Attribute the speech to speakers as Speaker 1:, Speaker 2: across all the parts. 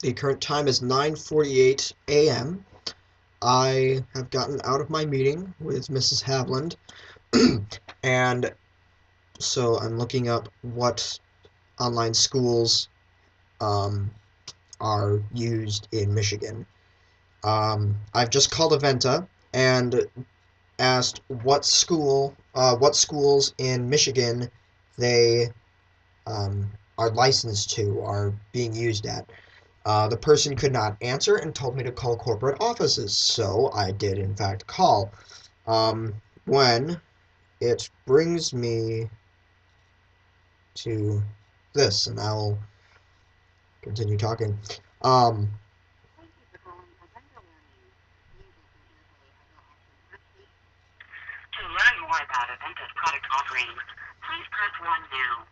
Speaker 1: The current time is 9:48 a.m. I have gotten out of my meeting with Mrs. Havland, and so I'm looking up what online schools um, are used in Michigan. I've just called Aventa and asked what schools in Michigan they are licensed to, are being used at. The person could not answer and told me to call corporate offices, so I did in fact call. When it brings me to this, and I'll continue talking. Um,
Speaker 2: To learn more about Aventa's product offerings, please press 1 now.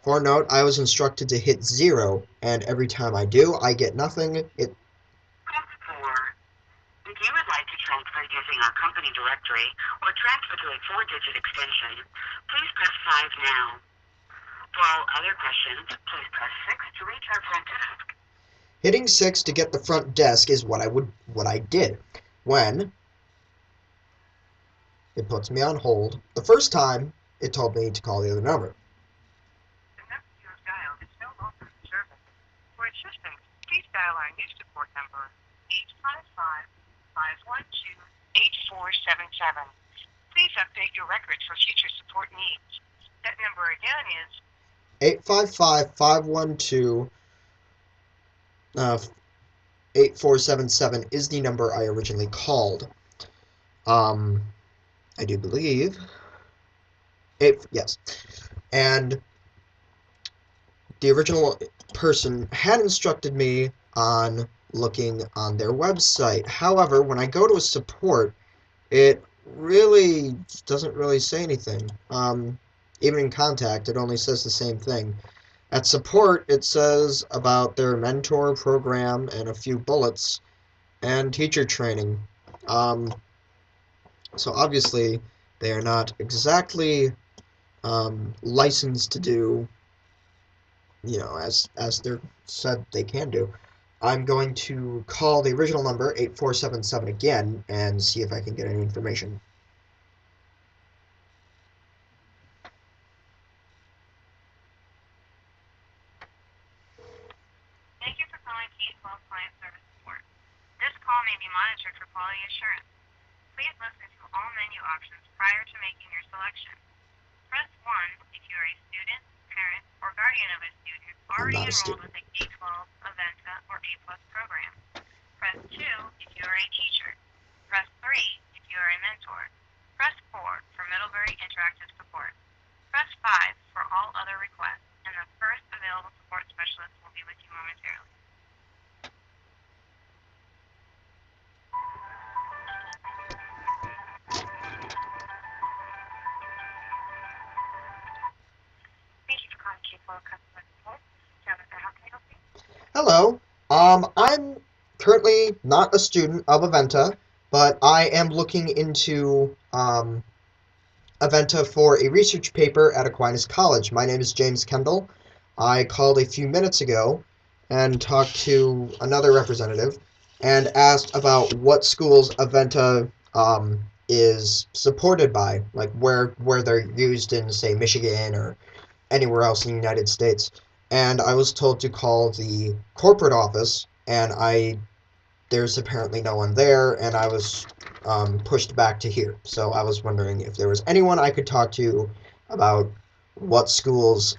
Speaker 1: for note, I was instructed to hit 0, and every time I do, I get nothing.
Speaker 2: Press 4. If you would like to transfer using our company directory or transfer to a 4-digit extension, please press 5 now. For all other questions, please press 6 to reach our front desk.
Speaker 1: Hitting 6 to get the front desk is what I did. When it puts me on hold, the first time it told me to call the other number.
Speaker 2: The number you have dialed is no longer in service. For assistance, please dial our new support number, 855-512-8477. Please update your records for future support needs. That number again is
Speaker 1: 855-512 8477 is the number I originally called. I do believe. Yes. And the original person had instructed me on looking on their website. However, when I go to a support, it really doesn't really say anything. Even in contact, it only says the same thing. At support, it says about their mentor program and a few bullets and teacher training. Um, so obviously, they are not exactly licensed to do, as they're said they can do. I'm going to call the original number 8477 again and see if I can get any information.
Speaker 2: Thank you for calling K-12 Client Service Support. This call may be monitored for quality assurance. Please listen to all menu options prior to making your selection. Press 1 if you are a student, parent, or guardian of a student
Speaker 1: I'm
Speaker 2: already
Speaker 1: not a
Speaker 2: enrolled
Speaker 1: student.
Speaker 2: with a K-12, Aventa, or A-Plus program. Press 2 if you are a teacher. Press 3 if you are a mentor. Press 4 for Middlebury Interactive Support. Press 5 for all other requests, and the first available support specialist will be with you momentarily. Thank you for calling K-12 Customer Support. Jennifer, how can I help you?
Speaker 1: Hello. I'm currently not a student of Aventa, but I am looking into Aventa for a research paper at Aquinas College. My name is James Kendall. I called a few minutes ago and talked to another representative and asked about what schools Aventa is supported by, like where they're used in, say, Michigan or anywhere else in the United States. And I was told to call the corporate office, and there's apparently no one there, and I was pushed back to here. So I was wondering if there was anyone I could talk to about what schools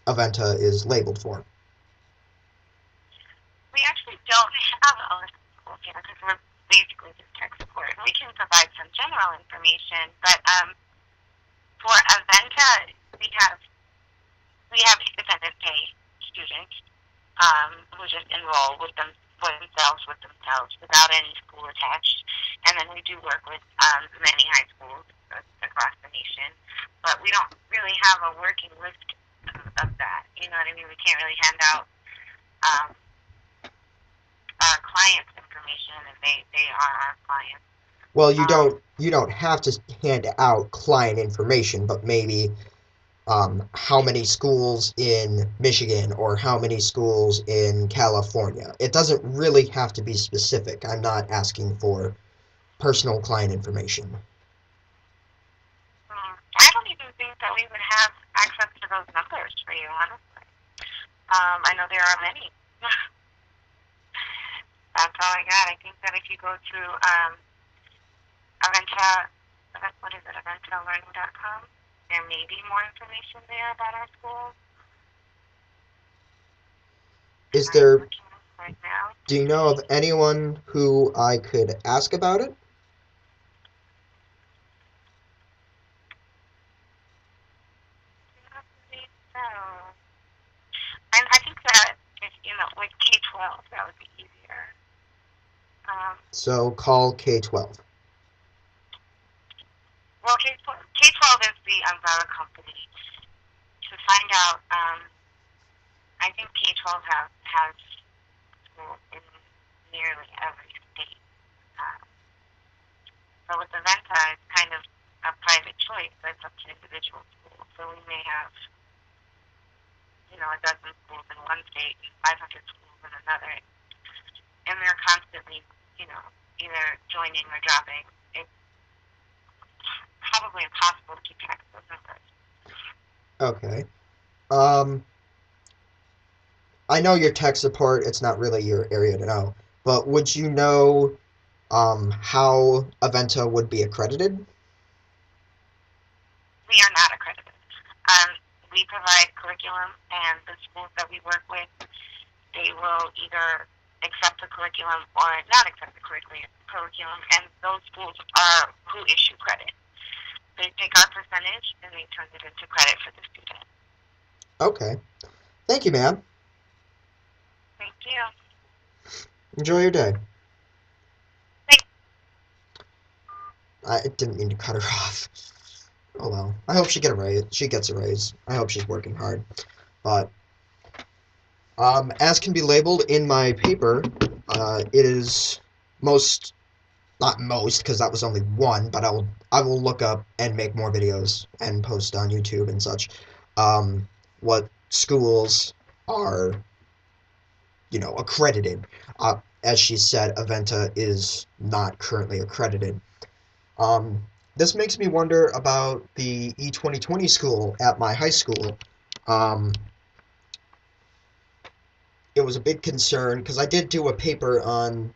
Speaker 1: Aventa is labeled for.
Speaker 2: We actually don't have a list of schools here because we're basically just tech support. We can provide some general information, but for Aventa, we have independent pay students who just enroll with themselves without any school attached, and then we do work with many high schools across the nation, but we don't really have a working list of that. You know what I mean? We can't really hand out um, our clients' information, and they are our clients.
Speaker 1: Well,
Speaker 2: Um,
Speaker 1: you don't have to hand out client information, but maybe how many schools in Michigan or how many schools in California. It doesn't really have to be specific. I'm not asking for personal client information.
Speaker 2: I don't even think that we would have access to those numbers for you, honestly. I know there are many. That's all I got. I think that if you go to Aventa, what is it, aventalearning.com, there may be more information there about our school.
Speaker 1: Is
Speaker 2: I'm
Speaker 1: there,
Speaker 2: looking right now.
Speaker 1: do you know of anyone who I could ask about it?
Speaker 2: I believe so. And I think that if, with K-12, that would be easier. Um,
Speaker 1: So call K-12.
Speaker 2: well, K-12 is the umbrella company. To find out, I think K-12 has schools in nearly every state. Um, so with Aventa, it's kind of a private choice. That's up to individual schools. So we may have, a dozen schools in one state and 500 schools in another. And they're constantly, either joining or dropping. It's probably impossible to keep track of those numbers.
Speaker 1: Okay. Um, I know your tech support, it's not really your area to know, but would you know how Aventa would be accredited?
Speaker 2: We are not accredited. We provide curriculum, and the schools that we work with, they will either accept the curriculum or not accept the curriculum, and those schools are who issue credit. They take our percentage and they turn it into credit for the student.
Speaker 1: Okay. Thank you, ma'am.
Speaker 2: Thank you.
Speaker 1: Enjoy your day.
Speaker 2: Thank
Speaker 1: I didn't mean to cut her off. Oh well. I hope she gets a raise. I hope she's working hard. But as can be labeled in my paper, it is most not most because that was only one, but I will look up and make more videos and post on YouTube and such. What schools are accredited? As she said, Aventa is not currently accredited. Um, this makes me wonder about the E2020 school at my high school. Um, it was a big concern because I did do a paper on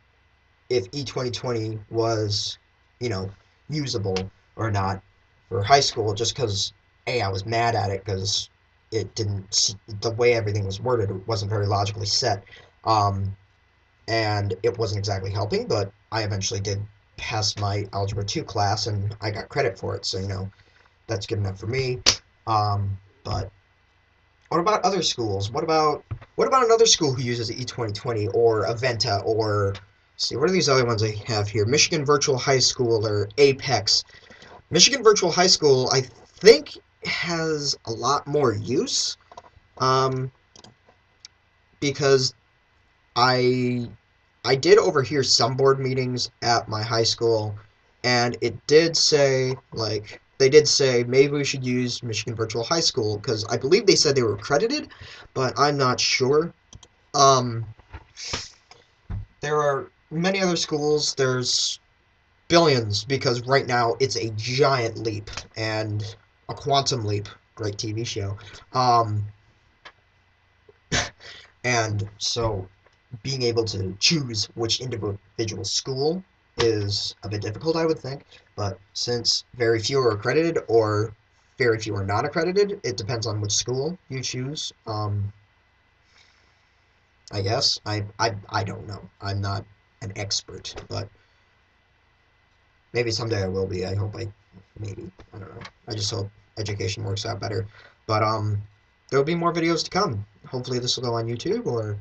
Speaker 1: if E2020 was, you know, usable or not for high school, just because, A, I was mad at it because it didn't, the way everything was worded, it wasn't very logically set. Um, and it wasn't exactly helping, but I eventually did pass my Algebra 2 class and I got credit for it, so, that's good enough for me. But what about other schools? What about another school who uses E2020 or Aventa or see what are these other ones I have here? Michigan Virtual High School or Apex. Michigan Virtual High School I think has a lot more use um, because I I did overhear some board meetings at my high school, and it did say, like, they did say maybe we should use Michigan Virtual High School because I believe they said they were accredited, but I'm not sure. Um, there are many other schools. There's billions because right now it's a giant leap and a quantum leap. Great TV show. Um, and so being able to choose which individual school is a bit difficult, I would think. But since very few are accredited or very few are not accredited, it depends on which school you choose. I guess I don't know. I'm not an expert, but maybe someday I will be. I hope maybe I don't know. I just hope education works out better. But there will be more videos to come. Hopefully this will go on YouTube or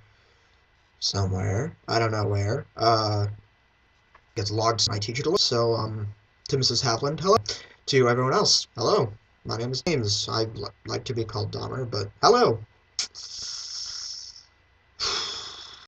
Speaker 1: somewhere. I don't know where. Gets logged to my teacher to look. So, to Mrs. Havland, hello. To everyone else, hello. My name is James. I'd like to be called Dahmer, but hello.